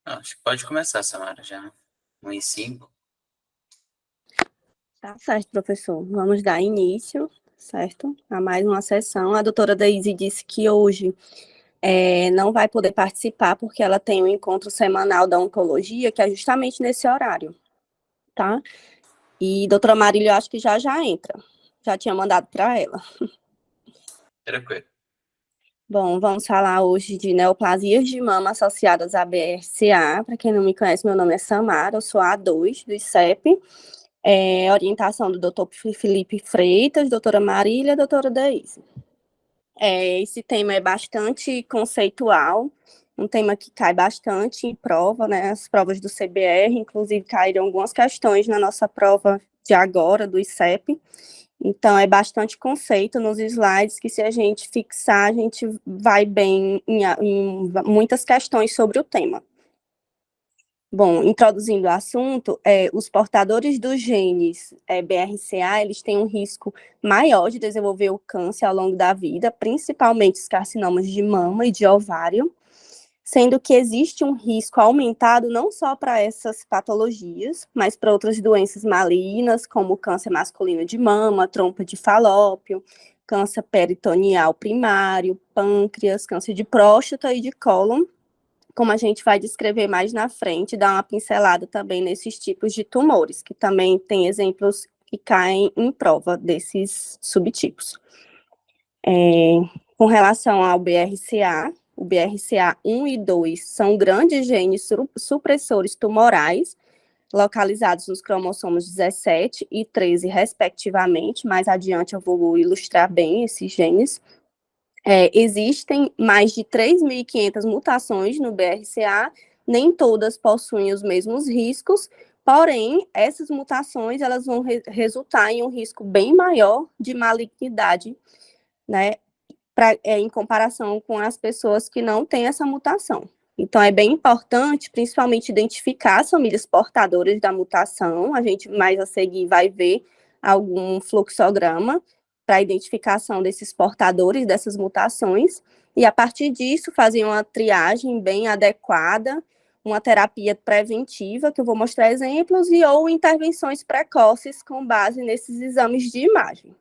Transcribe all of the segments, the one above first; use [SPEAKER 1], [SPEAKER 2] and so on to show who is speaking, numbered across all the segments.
[SPEAKER 1] Acho que pode começar, Samara, já. 1 e 5.
[SPEAKER 2] Tá certo, professor. Vamos dar início, certo? A mais uma sessão. A doutora Daisy disse que hoje não vai poder participar porque ela tem um encontro semanal da oncologia, que é justamente nesse horário, tá? E doutora Marília, eu acho que já entra. Já tinha mandado para ela.
[SPEAKER 1] Tranquilo.
[SPEAKER 2] Bom, vamos falar hoje de neoplasias de mama associadas à BRCA. Para quem não me conhece, meu nome é Samara, eu sou A2 do ICEP. Orientação do doutor Felipe Freitas, doutora Marília, doutora Daísa. Esse tema é bastante conceitual, um tema que cai bastante em prova, né? As provas do CBR, inclusive caíram algumas questões na nossa prova de agora, do ICEP. Então, é bastante conceito nos slides que, se a gente fixar, a gente vai bem em muitas questões sobre o tema. Bom, introduzindo o assunto, os portadores dos genes BRCA, eles têm um risco maior de desenvolver o câncer ao longo da vida, principalmente os carcinomas de mama e de ovário, sendo que existe um risco aumentado não só para essas patologias, mas para outras doenças malignas, como câncer masculino de mama, trompa de falópio, câncer peritoneal primário, pâncreas, câncer de próstata e de cólon, como a gente vai descrever mais na frente, dar uma pincelada também nesses tipos de tumores, que também tem exemplos que caem em prova desses subtipos. Com relação ao BRCA, o BRCA1 e 2 são grandes genes supressores tumorais, localizados nos cromossomos 17 e 13, respectivamente. Mais adiante eu vou ilustrar bem esses genes. Existem mais de 3.500 mutações no BRCA, nem todas possuem os mesmos riscos, porém, essas mutações elas vão resultar em um risco bem maior de malignidade, né, em comparação com as pessoas que não têm essa mutação. Então, é bem importante, principalmente, identificar as famílias portadoras da mutação. A gente mais a seguir vai ver algum fluxograma para a identificação desses portadores, dessas mutações, e a partir disso fazer uma triagem bem adequada, uma terapia preventiva, que eu vou mostrar exemplos, e ou intervenções precoces com base nesses exames de imagem.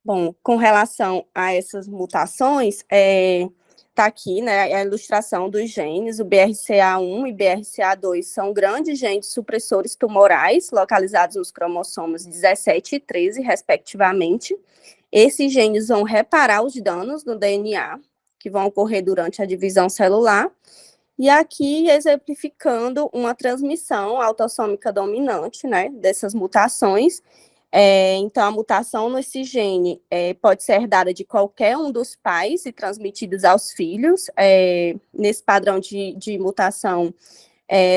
[SPEAKER 2] Bom, com relação a essas mutações, está aqui, né, a ilustração dos genes. O BRCA1 e BRCA2 são grandes genes supressores tumorais, localizados nos cromossomos 17 e 13, respectivamente. Esses genes vão reparar os danos no DNA, que vão ocorrer durante a divisão celular, e aqui exemplificando uma transmissão autossômica dominante, né, dessas mutações. Então, a mutação nesse gene pode ser herdada de qualquer um dos pais e transmitidos aos filhos. Nesse padrão de mutação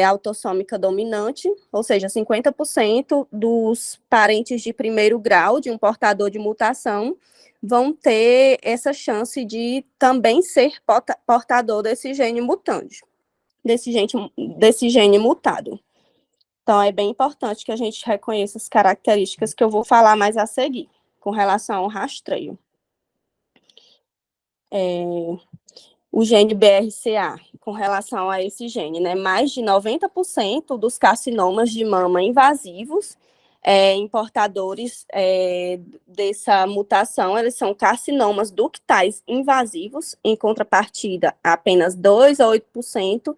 [SPEAKER 2] autossômica dominante, ou seja, 50% dos parentes de primeiro grau de um portador de mutação vão ter essa chance de também ser portador desse gene mutante, desse gene mutado. Então, é bem importante que a gente reconheça as características que eu vou falar mais a seguir, com relação ao rastreio. O gene BRCA, com relação a esse gene, né? Mais de 90% dos carcinomas de mama invasivos, em portadores dessa mutação, eles são carcinomas ductais invasivos, em contrapartida, apenas 2 a 8%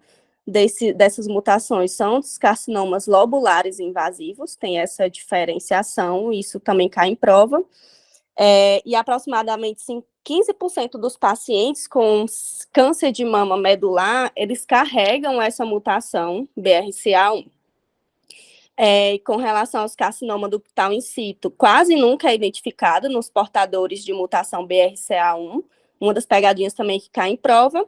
[SPEAKER 2] dessas mutações são dos carcinomas lobulares invasivos, tem essa diferenciação, isso também cai em prova, e aproximadamente 15% dos pacientes com câncer de mama medular, eles carregam essa mutação BRCA1. Com relação aos carcinoma ductal in situ, quase nunca é identificado nos portadores de mutação BRCA1, uma das pegadinhas também que cai em prova.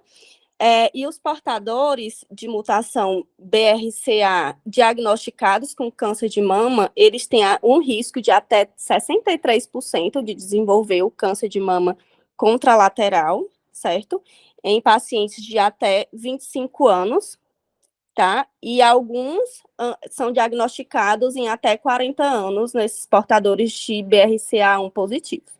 [SPEAKER 2] E os portadores de mutação BRCA diagnosticados com câncer de mama, eles têm um risco de até 63% de desenvolver o câncer de mama contralateral, certo? Em pacientes de até 25 anos, tá? E alguns são diagnosticados em até 40 anos nesses portadores de BRCA1 positivos.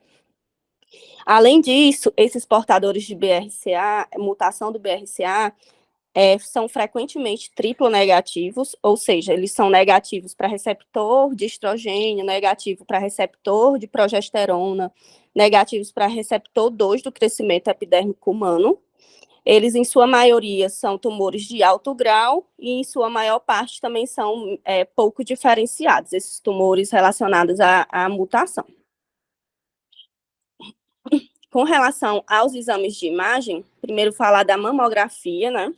[SPEAKER 2] Além disso, esses portadores de BRCA, mutação do BRCA, são frequentemente triplo negativos, ou seja, eles são negativos para receptor de estrogênio, negativo para receptor de progesterona, negativos para receptor 2 do crescimento epidérmico humano. Eles, em sua maioria, são tumores de alto grau e, em sua maior parte, também são pouco diferenciados, esses tumores relacionados à mutação. Com relação aos exames de imagem, primeiro falar da mamografia, né?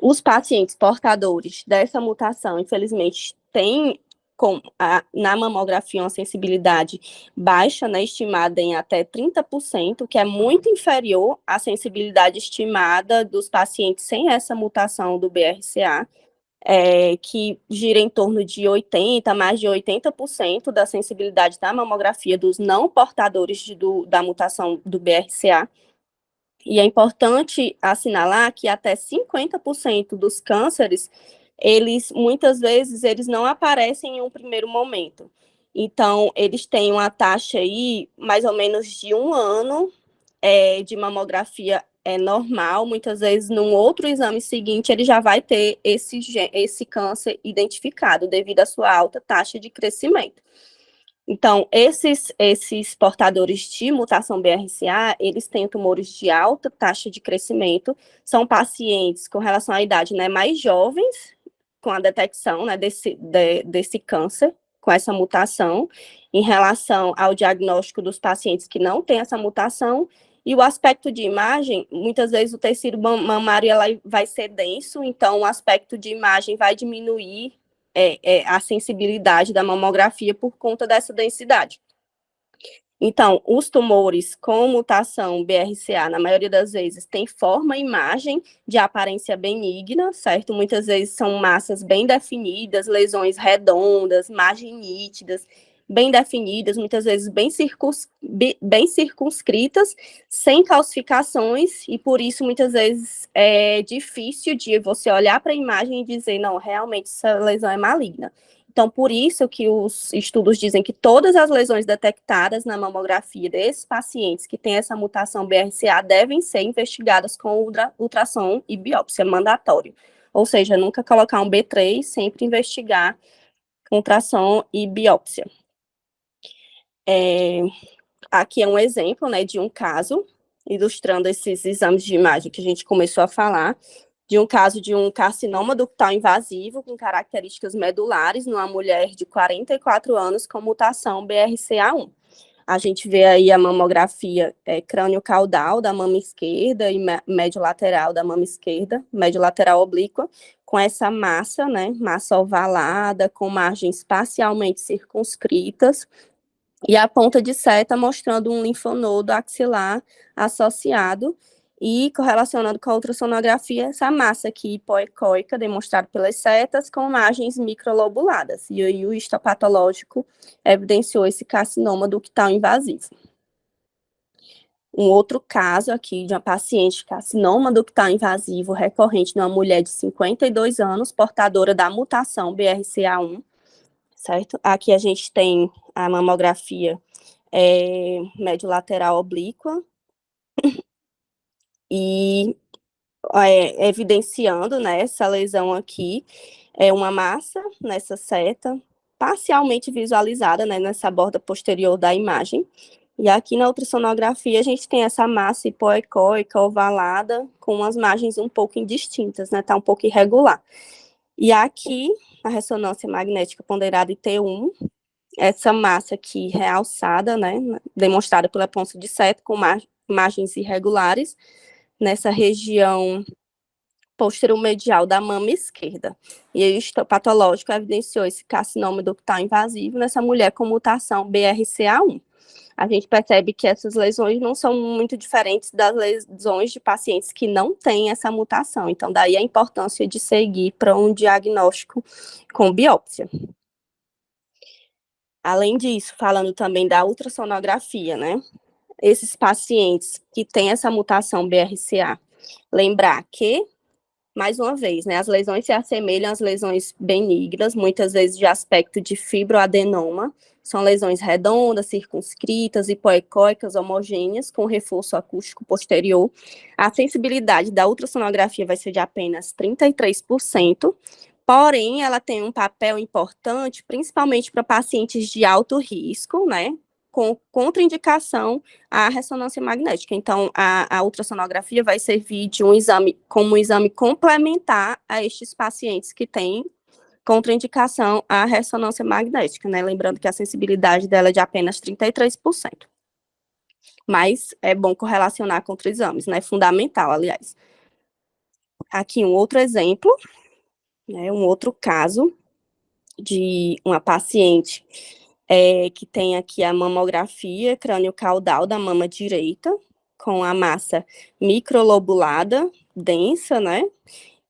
[SPEAKER 2] Os pacientes portadores dessa mutação, infelizmente, têm na mamografia uma sensibilidade baixa, né, estimada em até 30%, que é muito inferior à sensibilidade estimada dos pacientes sem essa mutação do BRCA, que gira em torno de 80%, mais de 80% da sensibilidade da mamografia dos não portadores da mutação do BRCA. E é importante assinalar que até 50% dos cânceres, muitas vezes, eles não aparecem em um primeiro momento. Então, eles têm uma taxa aí, mais ou menos de 1 ano de mamografia normal, muitas vezes, num outro exame seguinte, ele já vai ter esse câncer identificado, devido à sua alta taxa de crescimento. Então, esses portadores de mutação BRCA, eles têm tumores de alta taxa de crescimento, são pacientes com relação à idade, né, mais jovens, com a detecção, né, desse câncer, com essa mutação, em relação ao diagnóstico dos pacientes que não têm essa mutação, e o aspecto de imagem, muitas vezes o tecido mamário ela vai ser denso, então o aspecto de imagem vai diminuir a sensibilidade da mamografia por conta dessa densidade. Então, os tumores com mutação BRCA, na maioria das vezes, têm forma e imagem de aparência benigna, certo? Muitas vezes são massas bem definidas, lesões redondas, margens nítidas, bem definidas, muitas vezes bem circunscritas, sem calcificações, e por isso, muitas vezes, é difícil de você olhar para a imagem e dizer, não, realmente essa lesão é maligna. Então, por isso que os estudos dizem que todas as lesões detectadas na mamografia desses pacientes que têm essa mutação BRCA devem ser investigadas com ultrassom e biópsia mandatório. Ou seja, nunca colocar um B3, sempre investigar com ultrassom e biópsia. Aqui é um exemplo, né, de um caso, ilustrando esses exames de imagem que a gente começou a falar, de um caso de um carcinoma ductal invasivo com características medulares numa mulher de 44 anos com mutação BRCA1. A gente vê aí a mamografia crânio-caudal da mama esquerda e médio lateral da mama esquerda, médio lateral oblíqua, com essa massa, né, massa ovalada, com margens parcialmente circunscritas, e a ponta de seta mostrando um linfonodo axilar associado e correlacionando com a ultrassonografia essa massa aqui hipoecóica, demonstrada pelas setas, com margens microlobuladas. E aí o histopatológico evidenciou esse carcinoma ductal invasivo. Um outro caso aqui de uma paciente carcinoma ductal invasivo recorrente numa mulher de 52 anos, portadora da mutação BRCA1, certo? Aqui a gente tem a mamografia médio lateral oblíqua e evidenciando, né, essa lesão aqui, uma massa nessa seta, parcialmente visualizada, né, nessa borda posterior da imagem. E aqui na ultrassonografia a gente tem essa massa hipoecóica ovalada com umas margens um pouco indistintas, né, tá um pouco irregular. E aqui a ressonância magnética ponderada em T1, essa massa aqui realçada, né, demonstrada pela ponta de seta com margens irregulares nessa região posteromedial da mama esquerda. E aí o histopatológico evidenciou esse carcinoma ductal invasivo nessa mulher com mutação BRCA1. A gente percebe que essas lesões não são muito diferentes das lesões de pacientes que não têm essa mutação. Então, daí a importância de seguir para um diagnóstico com biópsia. Além disso, falando também da ultrassonografia, né? Esses pacientes que têm essa mutação BRCA, lembrar que mais uma vez, né, as lesões se assemelham às lesões benignas, muitas vezes de aspecto de fibroadenoma, são lesões redondas, circunscritas, hipoecóicas, homogêneas, com reforço acústico posterior. A sensibilidade da ultrassonografia vai ser de apenas 33%, porém, ela tem um papel importante, principalmente para pacientes de alto risco, né, com contraindicação à ressonância magnética. Então, a ultrassonografia vai servir de um exame, como um exame complementar a estes pacientes que têm contraindicação à ressonância magnética, né? Lembrando que a sensibilidade dela é de apenas 33%. Mas é bom correlacionar com outros exames, né? Fundamental, aliás. Aqui um outro exemplo, né? Um outro caso de uma paciente que tem aqui a mamografia crânio-caudal da mama direita, com a massa microlobulada, densa, né?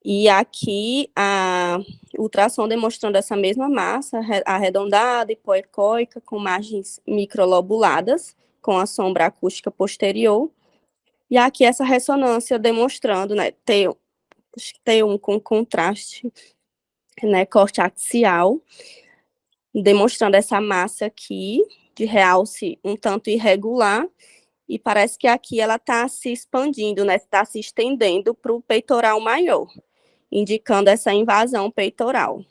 [SPEAKER 2] E aqui a ultrassom demonstrando essa mesma massa arredondada, hipoecóica, com margens microlobuladas, com a sombra acústica posterior. E aqui essa ressonância demonstrando, né, T1 com contraste, né, corte axial, demonstrando essa massa aqui, de realce um tanto irregular, e parece que aqui ela está se expandindo, né, está se estendendo para o peitoral maior, indicando essa invasão peitoral.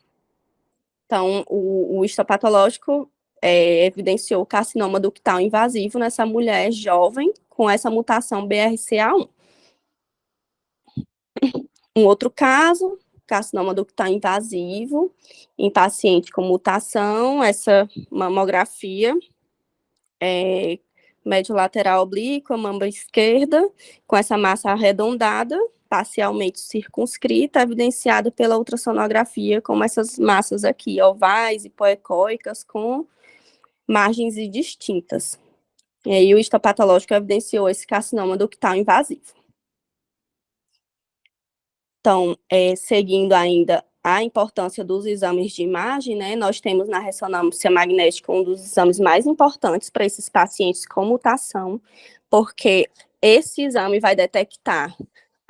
[SPEAKER 2] Então, o histopatológico evidenciou carcinoma ductal invasivo nessa mulher jovem com essa mutação BRCA1. Um outro caso, carcinoma ductal invasivo, em paciente com mutação, essa mamografia médio lateral oblíqua, mama esquerda, com essa massa arredondada, parcialmente circunscrita, evidenciada pela ultrassonografia, como essas massas aqui, ovais, hipoecóicas, com margens distintas. E aí o histopatológico evidenciou esse carcinoma ductal invasivo. Então, seguindo ainda a importância dos exames de imagem, né, nós temos na ressonância magnética um dos exames mais importantes para esses pacientes com mutação, porque esse exame vai detectar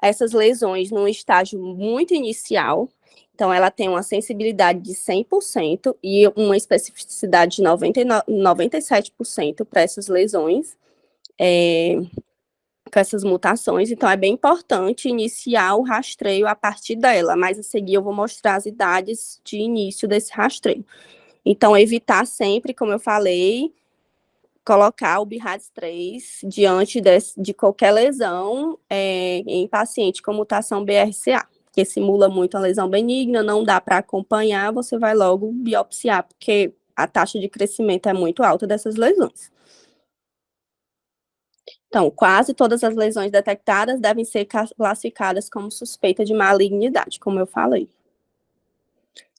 [SPEAKER 2] essas lesões num estágio muito inicial, então ela tem uma sensibilidade de 100% e uma especificidade de 97% para essas lesões, com essas mutações, então é bem importante iniciar o rastreio a partir dela, mas a seguir eu vou mostrar as idades de início desse rastreio. Então, evitar sempre, como eu falei, colocar o BIRADS 3 diante de qualquer lesão em paciente com mutação BRCA, que simula muito a lesão benigna, não dá para acompanhar, você vai logo biopsiar, porque a taxa de crescimento é muito alta dessas lesões. Então, quase todas as lesões detectadas devem ser classificadas como suspeita de malignidade, como eu falei.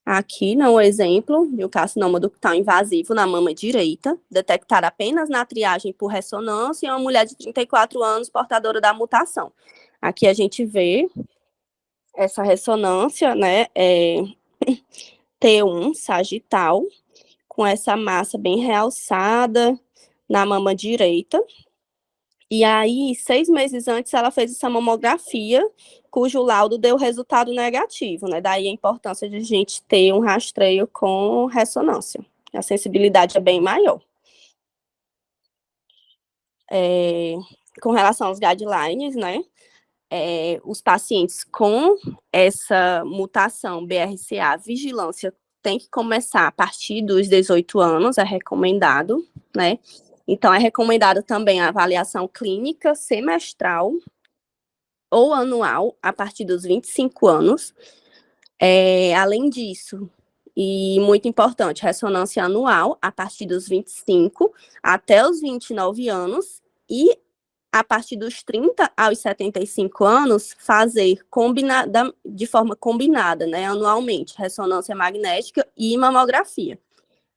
[SPEAKER 2] Aqui, no exemplo, de um carcinoma ductal invasivo na mama direita, detectado apenas na triagem por ressonância em uma mulher de 34 anos portadora da mutação. Aqui a gente vê essa ressonância, né, T1 sagital, com essa massa bem realçada na mama direita. E aí, 6 meses antes, ela fez essa mamografia, cujo laudo deu resultado negativo, né? Daí a importância de a gente ter um rastreio com ressonância. A sensibilidade é bem maior. Com relação aos guidelines, né? Os pacientes com essa mutação BRCA, vigilância tem que começar a partir dos 18 anos, é recomendado, né? Então, é recomendado também a avaliação clínica semestral ou anual a partir dos 25 anos. Além disso, e muito importante, ressonância anual a partir dos 25 até os 29 anos e a partir dos 30 aos 75 anos, fazer de forma combinada, né, anualmente, ressonância magnética e mamografia,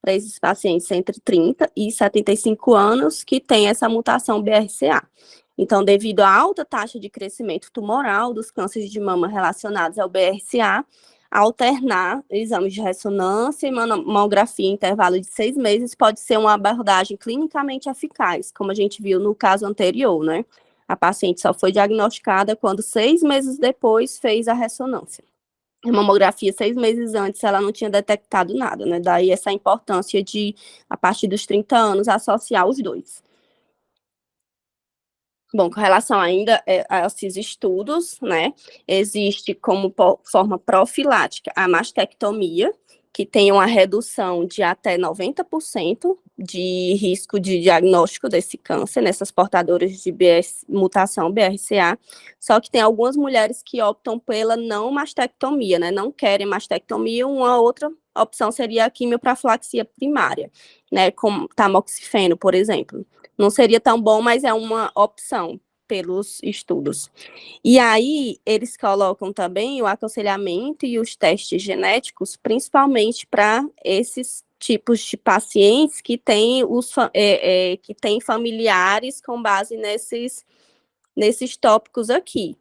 [SPEAKER 2] para esses pacientes entre 30 e 75 anos que têm essa mutação BRCA. Então, devido à alta taxa de crescimento tumoral dos cânceres de mama relacionados ao BRCA, alternar exames de ressonância e mamografia em intervalo de 6 meses pode ser uma abordagem clinicamente eficaz, como a gente viu no caso anterior, né? A paciente só foi diagnosticada quando 6 meses depois fez a ressonância. A mamografia, 6 meses antes, ela não tinha detectado nada, né? Daí essa importância de, a partir dos 30 anos, associar os dois. Bom, com relação ainda a esses estudos, né, existe como forma profilática a mastectomia, que tem uma redução de até 90% de risco de diagnóstico desse câncer, nessas portadoras de mutação BRCA, só que tem algumas mulheres que optam pela não mastectomia, né, não querem mastectomia, uma outra opção seria a quimioprofilaxia primária, né, como tamoxifeno, por exemplo. Não seria tão bom, mas é uma opção pelos estudos. E aí, eles colocam também o aconselhamento e os testes genéticos, principalmente para esses tipos de pacientes que têm, que têm familiares com base nesses tópicos aqui,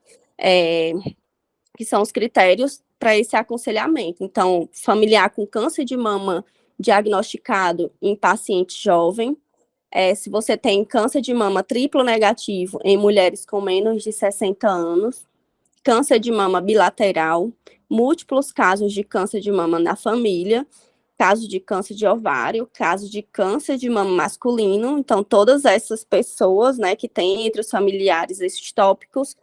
[SPEAKER 2] que são os critérios para esse aconselhamento. Então, familiar com câncer de mama diagnosticado em paciente jovem, se você tem câncer de mama triplo negativo em mulheres com menos de 60 anos, câncer de mama bilateral, múltiplos casos de câncer de mama na família, caso de câncer de ovário, caso de câncer de mama masculino. Então, todas essas pessoas, né, que têm entre os familiares esses tópicos,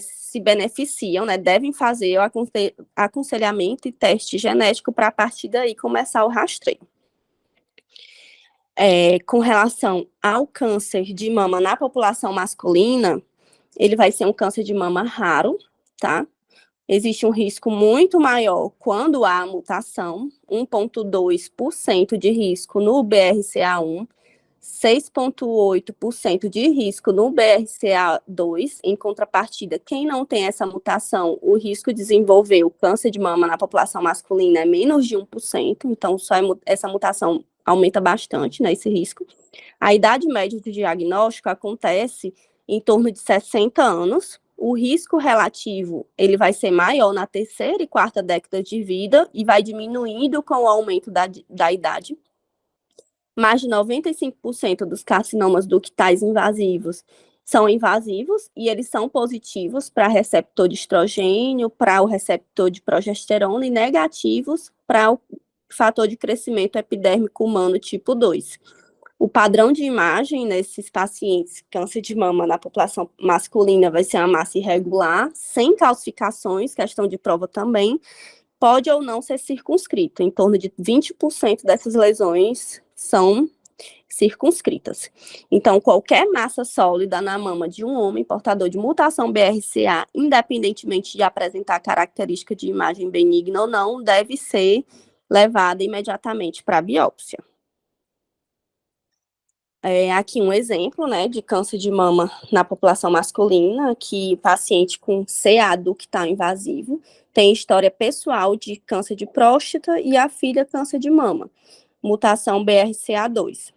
[SPEAKER 2] se beneficiam, né, devem fazer o aconselhamento e teste genético para, a partir daí, começar o rastreio. Com relação ao câncer de mama na população masculina, ele vai ser um câncer de mama raro, tá? Existe um risco muito maior quando há mutação, 1,2% de risco no BRCA1, 6,8% de risco no BRCA2. Em contrapartida, quem não tem essa mutação, o risco de desenvolver o câncer de mama na população masculina é menos de 1%, então só essa mutação aumenta bastante, né, esse risco. A idade média do diagnóstico acontece em torno de 60 anos. O risco relativo, ele vai ser maior na terceira e quarta década de vida e vai diminuindo com o aumento da idade. Mais de 95% dos carcinomas ductais invasivos são invasivos e eles são positivos para receptor de estrogênio, para o receptor de progesterona e negativos para o fator de crescimento epidérmico humano tipo 2. O padrão de imagem nesses pacientes, câncer de mama na população masculina, vai ser uma massa irregular, sem calcificações, questão de prova também, pode ou não ser circunscrita. Em torno de 20% dessas lesões são circunscritas. Então, qualquer massa sólida na mama de um homem portador de mutação BRCA, independentemente de apresentar característica de imagem benigna ou não, deve ser levada imediatamente para a biópsia. Aqui um exemplo, né, de câncer de mama na população masculina, que paciente com CA ductal invasivo tem história pessoal de câncer de próstata e a filha câncer de mama, mutação BRCA2.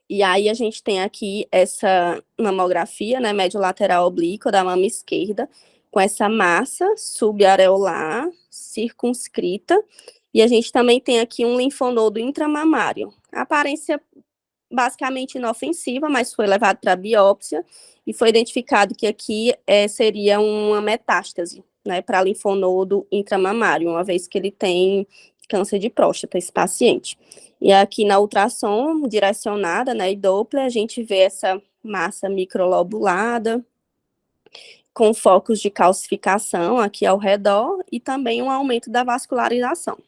[SPEAKER 2] E aí a gente tem aqui essa mamografia, né, médio lateral oblíqua da mama esquerda, com essa massa subareolar circunscrita, e a gente também tem aqui um linfonodo intramamário. A aparência basicamente inofensiva, mas foi levado para biópsia e foi identificado que aqui seria uma metástase, né, para linfonodo intramamário, uma vez que ele tem câncer de próstata, esse paciente. E aqui na ultrassom direcionada, né, e Doppler, a gente vê essa massa microlobulada, com focos de calcificação aqui ao redor e também um aumento da vascularização.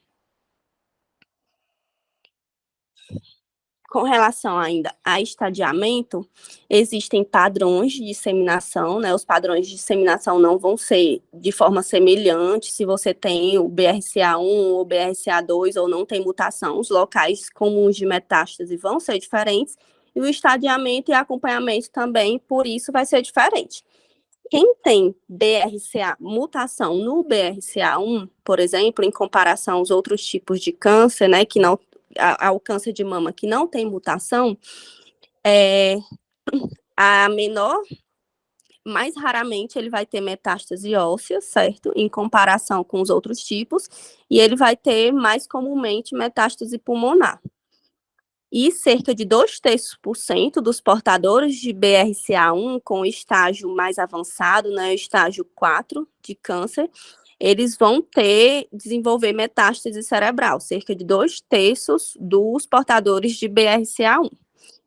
[SPEAKER 2] Com relação ainda a estadiamento, existem padrões de disseminação, né? Os padrões de disseminação não vão ser de forma semelhante se você tem o BRCA1 ou BRCA2 ou não tem mutação. Os locais comuns de metástase vão ser diferentes e o estadiamento e acompanhamento também, por isso, vai ser diferente. Quem tem BRCA, mutação no BRCA1, por exemplo, em comparação aos outros tipos de câncer, né, que não ao câncer de mama que não tem mutação, a menor, mais raramente ele vai ter metástase óssea, certo? Em comparação com os outros tipos, e ele vai ter mais comumente metástase pulmonar. e cerca de 2/3% dos portadores de BRCA1 com estágio mais avançado, né, estágio 4 de câncer, eles vão desenvolver metástase cerebral, cerca de 2/3 dos portadores de BRCA1.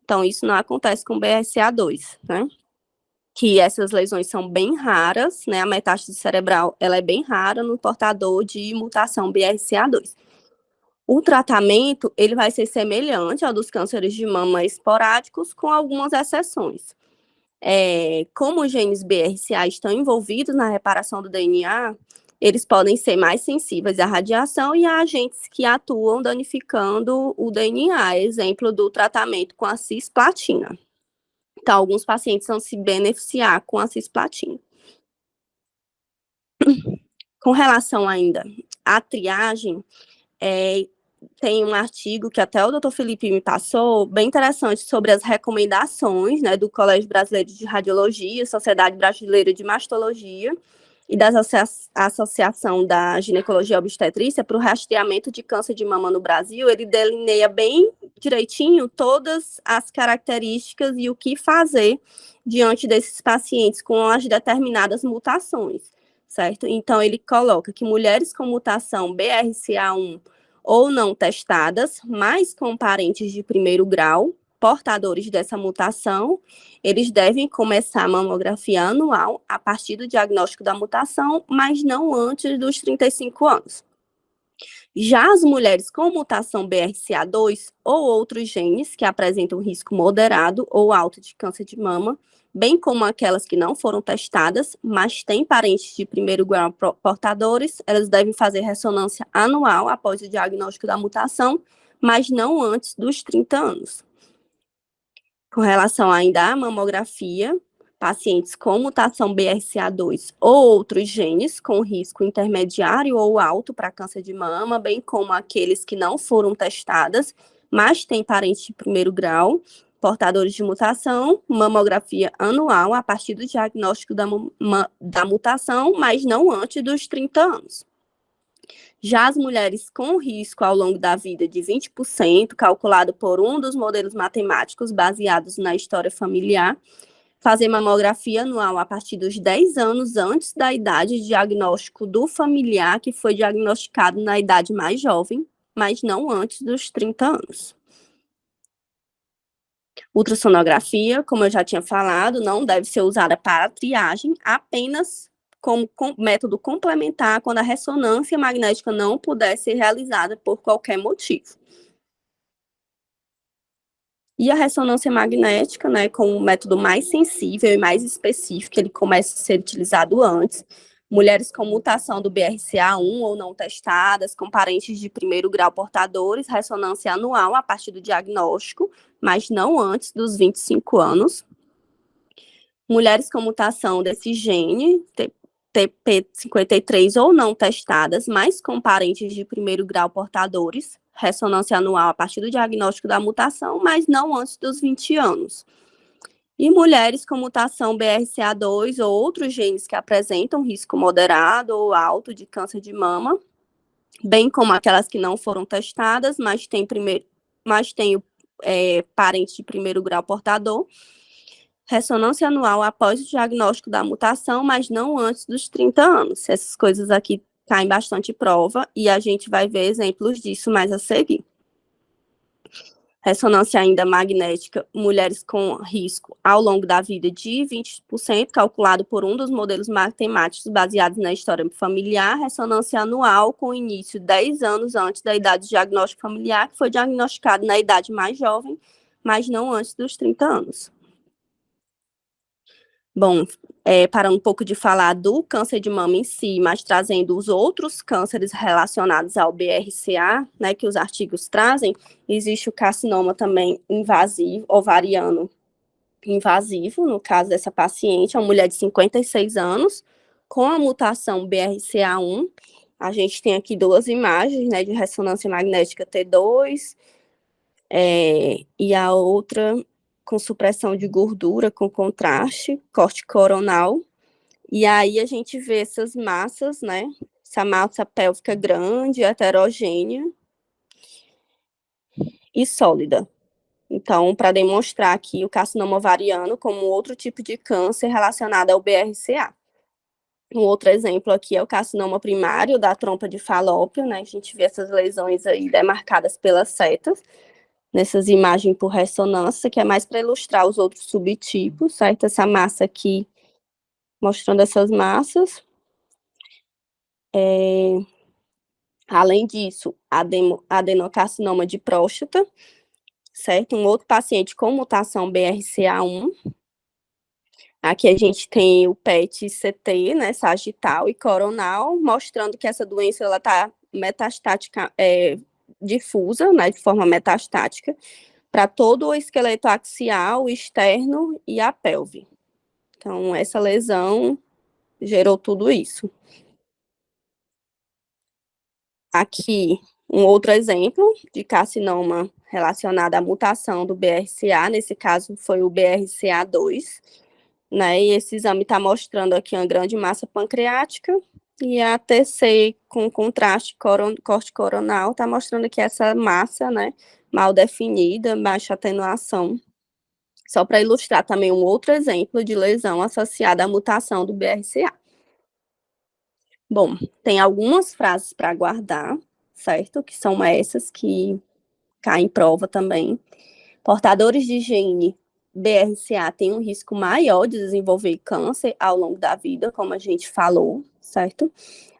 [SPEAKER 2] Então, isso não acontece com BRCA2, né? Que essas lesões são bem raras, né? A metástase cerebral, ela é bem rara no portador de mutação BRCA2. O tratamento, ele vai ser semelhante ao dos cânceres de mama esporádicos, com algumas exceções. Como os genes BRCA estão envolvidos na reparação do DNA, eles podem ser mais sensíveis à radiação e a agentes que atuam danificando o DNA, exemplo do tratamento com a cisplatina. Então, alguns pacientes vão se beneficiar com a cisplatina. Com relação ainda à triagem, tem um artigo que até o Dr. Felipe me passou, bem interessante, sobre as recomendações, né, do Colégio Brasileiro de Radiologia, Sociedade Brasileira de Mastologia e da Associação da Ginecologia e Obstetrícia para o rastreamento de câncer de mama no Brasil. Ele delineia bem direitinho todas as características e o que fazer diante desses pacientes com as determinadas mutações, certo? Então, ele coloca que mulheres com mutação BRCA1 ou não testadas, mas com parentes de primeiro grau, portadores dessa mutação, eles devem começar a mamografia anual a partir do diagnóstico da mutação, mas não antes dos 35 anos. Já as mulheres com mutação BRCA2 ou outros genes que apresentam risco moderado ou alto de câncer de mama, bem como aquelas que não foram testadas, mas têm parentes de primeiro grau portadores, elas devem fazer ressonância anual após o diagnóstico da mutação, mas não antes dos 30 anos. Com relação ainda à mamografia, pacientes com mutação BRCA2 ou outros genes com risco intermediário ou alto para câncer de mama, bem como aqueles que não foram testadas, mas têm parentes de primeiro grau, portadores de mutação, mamografia anual a partir do diagnóstico da mutação, mas não antes dos 30 anos. Já as mulheres com risco ao longo da vida de 20%, calculado por um dos modelos matemáticos baseados na história familiar, fazer mamografia anual a partir dos 10 anos antes da idade de diagnóstico do familiar que foi diagnosticado na idade mais jovem, mas não antes dos 30 anos. Ultrassonografia, como eu já tinha falado, não deve ser usada para triagem, apenas como método complementar quando a ressonância magnética não puder ser realizada por qualquer motivo. E a ressonância magnética, né, com um método mais sensível e mais específico, ele começa a ser utilizado antes. Mulheres com mutação do BRCA1 ou não testadas, com parentes de primeiro grau portadores, ressonância anual a partir do diagnóstico, mas não antes dos 25 anos. Mulheres com mutação desse gene, TP53 ou não testadas, mas com parentes de primeiro grau portadores, ressonância anual a partir do diagnóstico da mutação, mas não antes dos 20 anos. E mulheres com mutação BRCA2 ou outros genes que apresentam risco moderado ou alto de câncer de mama, bem como aquelas que não foram testadas, mas têm parente de primeiro grau portador, ressonância anual após o diagnóstico da mutação, mas não antes dos 30 anos. Essas coisas aqui caem bastante prova e a gente vai ver exemplos disso mais a seguir. Ressonância ainda magnética, mulheres com risco ao longo da vida de 20%, calculado por um dos modelos matemáticos baseados na história familiar, ressonância anual com início 10 anos antes da idade de diagnóstico familiar, que foi diagnosticado na idade mais jovem, mas não antes dos 30 anos. Bom, para um pouco de falar do câncer de mama em si, mas trazendo os outros cânceres relacionados ao BRCA, né, que os artigos trazem, existe o carcinoma também invasivo, ovariano invasivo, no caso dessa paciente, é uma mulher de 56 anos, com a mutação BRCA1. A gente tem aqui duas imagens, né, de ressonância magnética T2, e a outra com supressão de gordura, com contraste, corte coronal, e aí a gente vê essas massas, né, essa massa pélvica grande, heterogênea e sólida. Então, para demonstrar aqui o carcinoma ovariano como outro tipo de câncer relacionado ao BRCA. Um outro exemplo aqui é o carcinoma primário da trompa de Falópio, né? A gente vê essas lesões aí demarcadas pelas setas, nessas imagens por ressonância, que é mais para ilustrar os outros subtipos, certo? Essa massa aqui, mostrando essas massas. Além disso, adenocarcinoma de próstata, certo? Um outro paciente com mutação BRCA1. Aqui a gente tem o PET-CT, né, sagital e coronal, mostrando que essa doença ela está metastática, difusa, né, de forma metastática, para todo o esqueleto axial, externo e a pelve. Então, essa lesão gerou tudo isso. Aqui, um outro exemplo de carcinoma relacionado à mutação do BRCA, nesse caso foi o BRCA2, né? E esse exame está mostrando aqui uma grande massa pancreática e a TC com contraste corte coronal está mostrando aqui essa massa, né, mal definida, baixa atenuação. Só para ilustrar também um outro exemplo de lesão associada à mutação do BRCA. Bom, tem algumas frases para guardar, certo? Que são essas que caem em prova também. Portadores de gene BRCA têm um risco maior de desenvolver câncer ao longo da vida, como a gente falou, certo?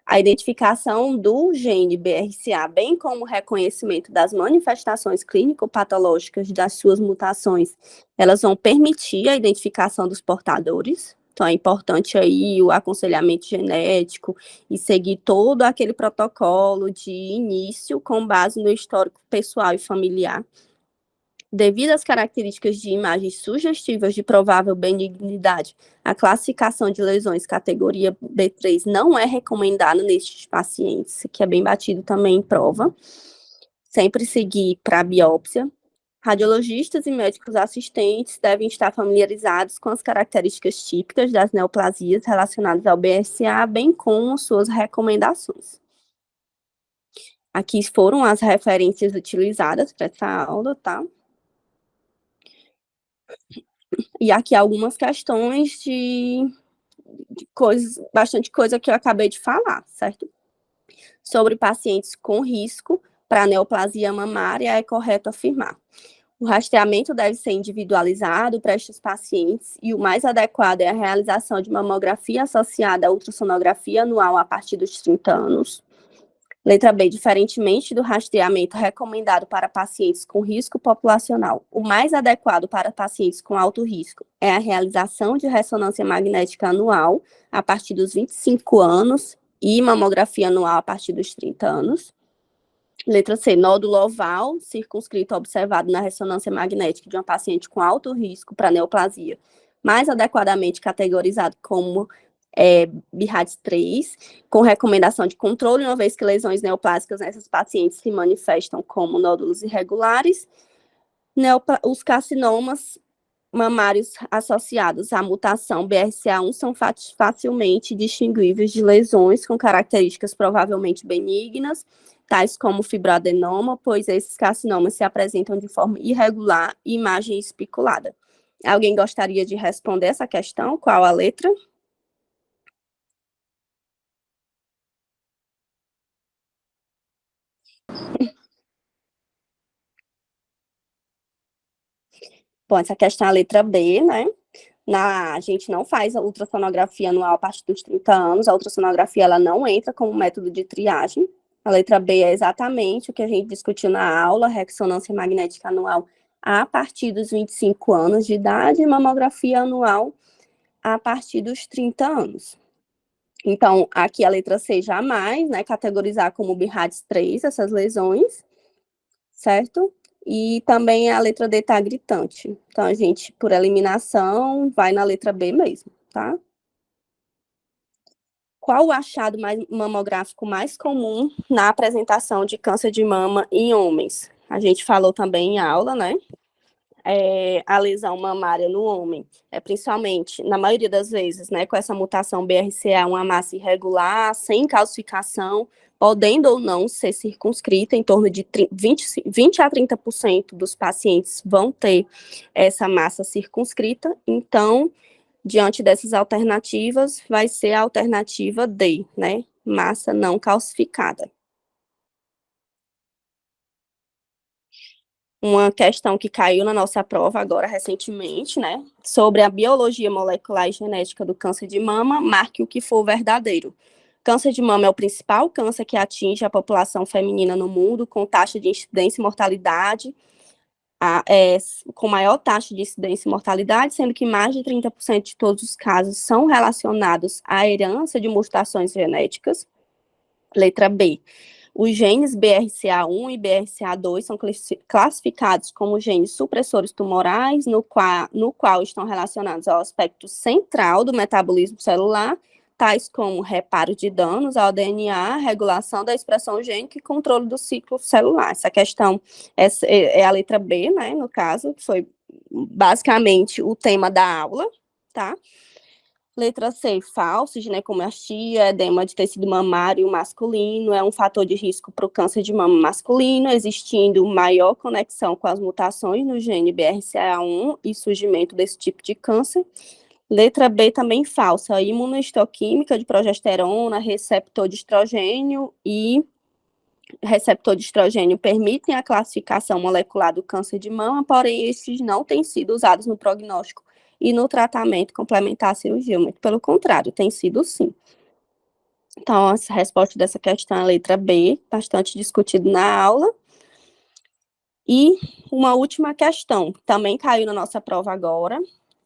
[SPEAKER 2] A identificação do gene BRCA, bem como o reconhecimento das manifestações clínico-patológicas das suas mutações, elas vão permitir a identificação dos portadores. Então, é importante aí o aconselhamento genético e seguir todo aquele protocolo de início com base no histórico pessoal e familiar. Devido às características de imagens sugestivas de provável benignidade, a classificação de lesões categoria B3 não é recomendada nestes pacientes, que é bem batido também em prova. Sempre seguir para a biópsia. Radiologistas e médicos assistentes devem estar familiarizados com as características típicas das neoplasias relacionadas ao BRCA, bem como suas recomendações. Aqui foram as referências utilizadas para essa aula, tá? E aqui algumas questões de coisas, bastante coisa que eu acabei de falar, certo? Sobre pacientes com risco para neoplasia mamária, é correto afirmar. O rastreamento deve ser individualizado para estes pacientes e o mais adequado é a realização de mamografia associada à ultrassonografia anual a partir dos 30 anos. Letra B, diferentemente do rastreamento recomendado para pacientes com risco populacional, o mais adequado para pacientes com alto risco é a realização de ressonância magnética anual a partir dos 25 anos e mamografia anual a partir dos 30 anos. Letra C, nódulo oval circunscrito observado na ressonância magnética de uma paciente com alto risco para neoplasia, mais adequadamente categorizado como BIRADS 3, com recomendação de controle, uma vez que lesões neoplásicas nessas pacientes se manifestam como nódulos irregulares. Os carcinomas mamários associados à mutação BRCA1 são facilmente distinguíveis de lesões com características provavelmente benignas, tais como fibroadenoma, pois esses carcinomas se apresentam de forma irregular e imagem especulada. Alguém gostaria de responder essa questão? Qual a letra? Bom, essa questão é a letra B, né? A gente não faz a ultrassonografia anual a partir dos 30 anos, a ultrassonografia ela não entra como método de triagem. A letra B é exatamente o que a gente discutiu na aula, ressonância magnética anual a partir dos 25 anos de idade e mamografia anual a partir dos 30 anos. Então, aqui a letra C jamais, né, categorizar como BIRADS 3 essas lesões, certo? E também a letra D tá gritante. Então, a gente, por eliminação, vai na letra B mesmo, tá? Qual o achado mamográfico mais comum na apresentação de câncer de mama em homens? A gente falou também em aula, né? a lesão mamária no homem é principalmente, na maioria das vezes, né, com essa mutação BRCA, uma massa irregular, sem calcificação, podendo ou não ser circunscrita, em torno de 20 a 30% dos pacientes vão ter essa massa circunscrita. Então, diante dessas alternativas, vai ser a alternativa D, né, massa não calcificada. Uma questão que caiu na nossa prova agora recentemente, né, sobre a biologia molecular e genética do câncer de mama, marque o que for verdadeiro. Câncer de mama é o principal câncer que atinge a população feminina no mundo, com taxa de incidência e mortalidade, com maior taxa de incidência e mortalidade, sendo que mais de 30% de todos os casos são relacionados à herança de mutações genéticas. Letra B. Os genes BRCA1 e BRCA2 são classificados como genes supressores tumorais, no qual estão relacionados ao aspecto central do metabolismo celular, tais como reparo de danos ao DNA, regulação da expressão gênica e controle do ciclo celular. Essa questão é a letra B, né, no caso, que foi basicamente o tema da aula, tá? Letra C, falso, ginecomastia, edema de tecido mamário masculino, é um fator de risco para o câncer de mama masculino, existindo maior conexão com as mutações no gene BRCA1 e surgimento desse tipo de câncer. Letra B, também falsa, imunohistoquímica de progesterona, receptor de estrogênio permitem a classificação molecular do câncer de mama, porém estes não têm sido usados no prognóstico e no tratamento complementar à cirurgia, muito pelo contrário, tem sido sim. Então, a resposta dessa questão é a letra B, bastante discutido na aula. E uma última questão, também caiu na nossa prova agora,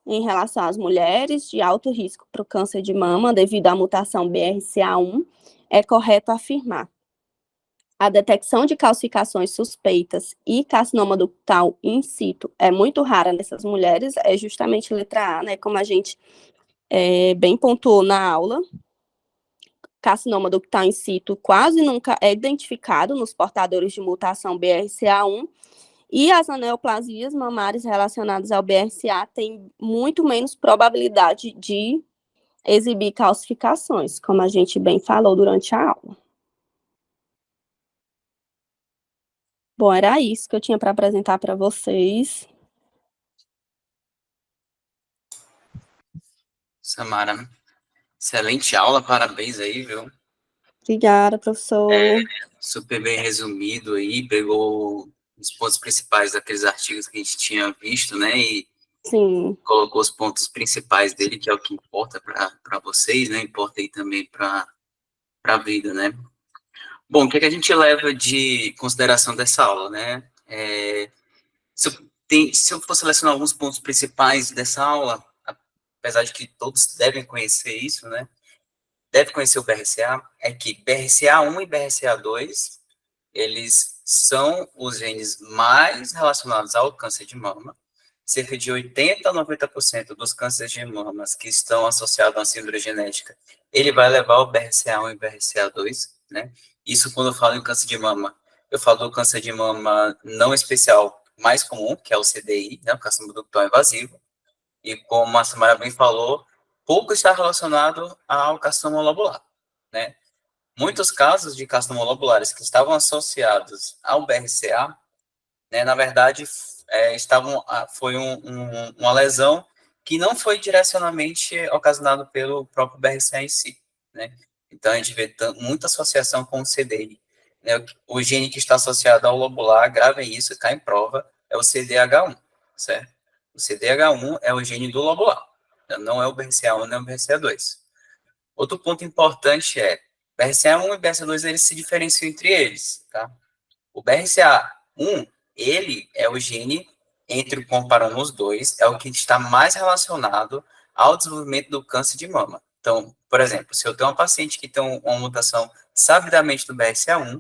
[SPEAKER 2] em relação às mulheres de alto risco para o câncer de mama devido à mutação BRCA1, é correto afirmar: a detecção de calcificações suspeitas e carcinoma ductal in situ é muito rara nessas mulheres, é justamente letra A, né, como a gente bem pontuou na aula. Carcinoma ductal in situ quase nunca é identificado nos portadores de mutação BRCA1, e as aneoplasias mamárias relacionadas ao BRCA têm muito menos probabilidade de exibir calcificações, como a gente bem falou durante a aula. Bom, era isso que eu tinha para apresentar para vocês.
[SPEAKER 1] Samara, excelente aula, parabéns aí, viu?
[SPEAKER 2] Obrigada, professor.
[SPEAKER 1] Super bem resumido aí, pegou os pontos principais daqueles artigos que a gente tinha visto, né? E
[SPEAKER 2] Sim.
[SPEAKER 1] colocou os pontos principais dele, que é o que importa para vocês, né? Importa aí também para a vida, né? Bom, o que, é que a gente leva de consideração dessa aula, né? Se eu for selecionar alguns pontos principais dessa aula, apesar de que todos devem conhecer isso, né? Deve conhecer o BRCA, é que BRCA1 e BRCA2, eles são os genes mais relacionados ao câncer de mama. Cerca de 80 a 90% dos cânceres de mamas que estão associados a uma síndrome genética, ele vai levar o BRCA1 e BRCA2, né? Isso quando eu falo em câncer de mama, eu falo do câncer de mama não especial mais comum, que é o CDI, né, o carcinoma ductal invasivo, e como a Samara bem falou, pouco está relacionado ao carcinoma lobular, né? Muitos casos de carcinoma lobulares que estavam associados ao BRCA, né, na verdade, foi uma lesão que não foi direcionalmente ocasionada pelo próprio BRCA em si, né? Então, a gente vê muita associação com o CDI, né? O gene que está associado ao lobular, gravem isso, está em prova, é o CDH1, certo? O CDH1 é o gene do lobular, não é o BRCA1, nem o BRCA2. Outro ponto importante é, BRCA1 e BRCA2, eles se diferenciam entre eles, tá? O BRCA1, ele é o gene, comparando os dois, é o que está mais relacionado ao desenvolvimento do câncer de mama. Então, por exemplo, se eu tenho uma paciente que tem uma mutação sabidamente do BRCA1,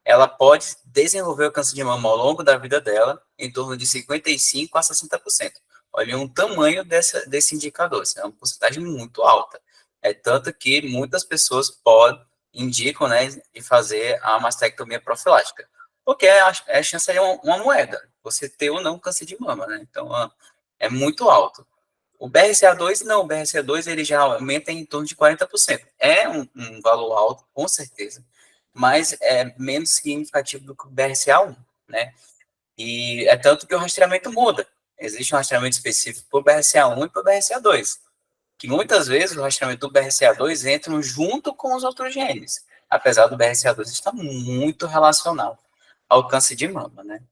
[SPEAKER 1] ela pode desenvolver o câncer de mama ao longo da vida dela, em torno de 55% a 60%. Olha o tamanho desse indicador, é uma porcentagem muito alta. É tanto que muitas pessoas indicam, né, de fazer a mastectomia profilática, porque a chance é uma moeda. você ter ou não câncer de mama, né? Então, é muito alto. O BRCA2, não, o BRCA2 ele já aumenta em torno de 40%. É um valor alto, com certeza, mas é menos significativo do que o BRCA1, né? E é tanto que o rastreamento muda. Existe um rastreamento específico para o BRCA1 e para o BRCA2, que muitas vezes o rastreamento do BRCA2 entra junto com os outros genes, apesar do BRCA2 estar muito relacionado ao câncer de mama, né?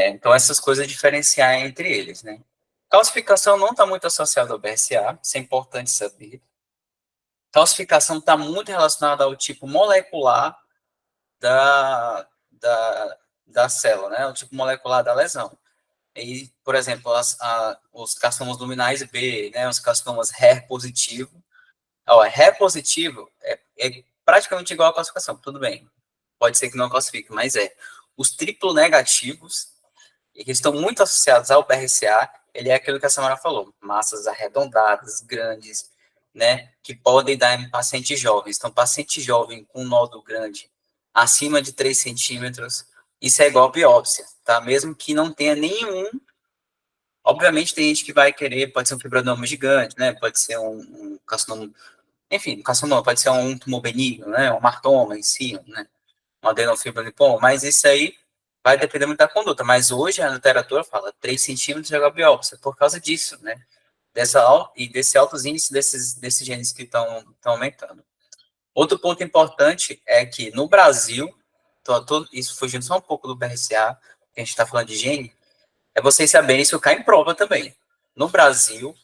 [SPEAKER 1] Então, essas coisas diferenciar entre eles, né? Calcificação não está muito associada ao BRCA, isso é importante saber. Calcificação está muito relacionada ao tipo molecular da, da, da célula, né? O tipo molecular da lesão. E, por exemplo, os carcinomas luminais B, né? Os carcinomas HER positivo. Ó, HER positivo é praticamente igual à calcificação, tudo bem. Pode ser que não calcifique, mas é. Os triplo negativos, e que estão muito associados ao BRCA, ele é aquilo que a Samara falou, massas arredondadas, grandes, né, que podem dar em pacientes jovens. Então, paciente jovem com um nódulo grande, acima de 3 centímetros, isso é igual biópsia, tá? Mesmo que não tenha nenhum, obviamente tem gente que vai querer, pode ser um fibroadenoma gigante, né, pode ser um carcinoma, enfim, um carcinoma, pode ser um tumor benigno, né, um martoma em si, né, um adenofibrolinfoma, mas isso aí vai depender muito da conduta. Mas hoje a literatura fala 3 centímetros de biópsia, por causa disso, né? Desse altos índices desses genes que estão aumentando. Outro ponto importante é que no Brasil, isso fugindo só um pouco do BRCA, que a gente está falando de gene, é vocês saberem isso cai em prova também. No Brasil,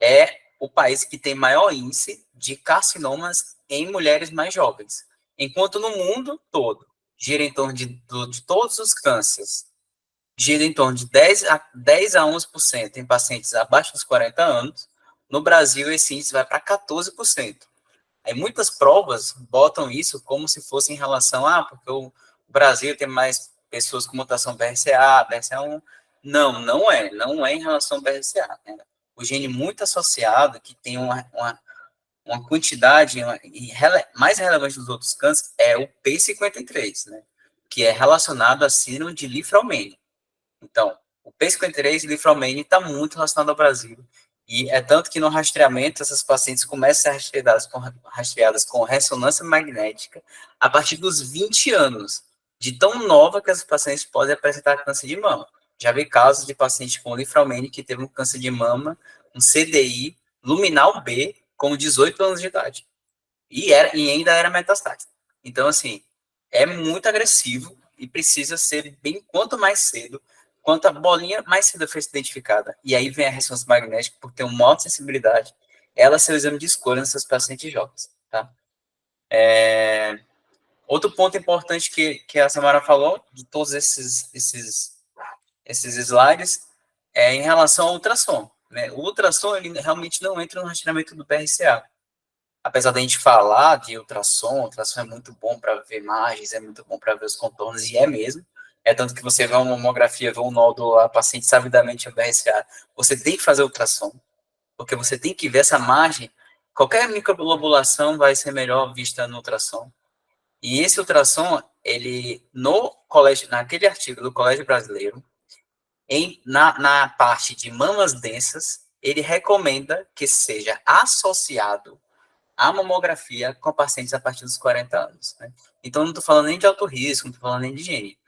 [SPEAKER 1] é o país que tem maior índice de carcinomas em mulheres mais jovens. Enquanto no mundo todo gira em torno de todos os cânceres, gira em torno de 10 a 11% em pacientes abaixo dos 40 anos, no Brasil esse índice vai para 14%. Aí muitas provas botam isso como se fosse em relação porque o Brasil tem mais pessoas com mutação BRCA, BRCA1. Não, não é em relação ao BRCA. Né? O gene muito associado, que tem uma quantidade mais relevante dos outros cânceres, é o P53, né? Que é relacionado à síndrome de Li-Fraumeni. Então, o P53 e Lifromane está muito relacionado ao Brasil. E é tanto que no rastreamento, essas pacientes começam a ser rastreadas com ressonância magnética a partir dos 20 anos, de tão nova que as pacientes podem apresentar câncer de mama. Já vi casos de pacientes com Lifromane que teve um câncer de mama, um CDI luminal B, com 18 anos de idade. E ainda era metastático. Então, assim, é muito agressivo e precisa ser bem quanto mais cedo, quanto a bolinha mais cedo foi identificada. E aí vem a ressonância magnética, por ter uma maior sensibilidade, ela é seu exame de escolha nesses pacientes jovens, tá? Outro ponto importante que a Samara falou, de todos esses slides, é em relação ao ultrassom. Né? O ultrassom, ele realmente não entra no rastreamento do BRCA. Apesar da gente falar de ultrassom é muito bom para ver imagens, é muito bom para ver os contornos, e é mesmo. É tanto que você vê uma mamografia, vê um nódulo, a paciente sabidamente é BRCA, você tem que fazer ultrassom, porque você tem que ver essa margem. Qualquer microlobulação vai ser melhor vista no ultrassom. E esse ultrassom, ele, no colégio, naquele artigo do Colégio Brasileiro, na parte de mamas densas, ele recomenda que seja associado a mamografia com pacientes a partir dos 40 anos. Né? Então, não estou falando nem de alto risco, não estou falando nem de higiene.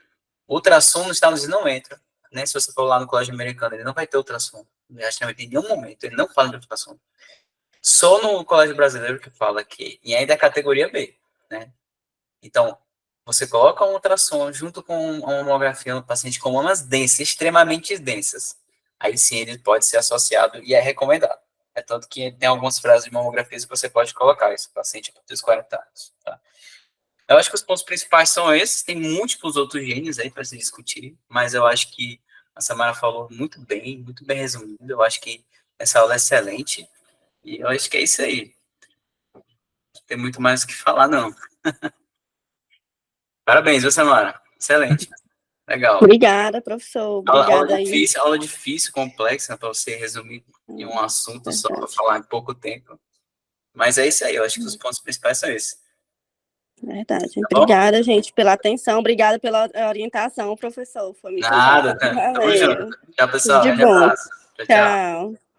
[SPEAKER 1] O ultrassom nos Estados Unidos não entra. Né? Se você for lá no colégio americano, ele não vai ter ultrassom. Acho que não vai ter em nenhum momento, ele não fala de ultrassom. Só no colégio brasileiro que fala que, e ainda é categoria B. Né? Então, você coloca um ultrassom junto com uma mamografia no paciente com mamas densas, extremamente densas. Aí sim ele pode ser associado e é recomendado. É tanto que tem algumas frases de mamografias que você pode colocar esse paciente a partir dos 40 anos. Tá? Eu acho que os pontos principais são esses, tem múltiplos outros genes aí para se discutir, mas eu acho que a Samara falou muito bem resumido. Eu acho que essa aula é excelente e eu acho que é isso aí. Não tem muito mais o que falar, não. Parabéns, viu, Samara? Excelente. Legal.
[SPEAKER 2] Obrigada, professor. Obrigada aí.
[SPEAKER 1] Aula difícil, complexa, para você resumir em um assunto só para
[SPEAKER 2] Verdade.
[SPEAKER 1] falar em pouco tempo. Mas é isso aí, eu acho que os pontos principais são esses.
[SPEAKER 2] Verdade.
[SPEAKER 1] Tá bom?
[SPEAKER 2] Obrigada, gente, pela atenção. Obrigada pela orientação, professor. Foi muito bom.
[SPEAKER 1] Nada, tamo junto.
[SPEAKER 2] Valeu.
[SPEAKER 1] Tchau,
[SPEAKER 2] Tudo
[SPEAKER 1] pessoal.
[SPEAKER 2] de
[SPEAKER 1] Grande
[SPEAKER 2] bom.
[SPEAKER 1] abraço. Tchau, tchau.
[SPEAKER 2] Tchau.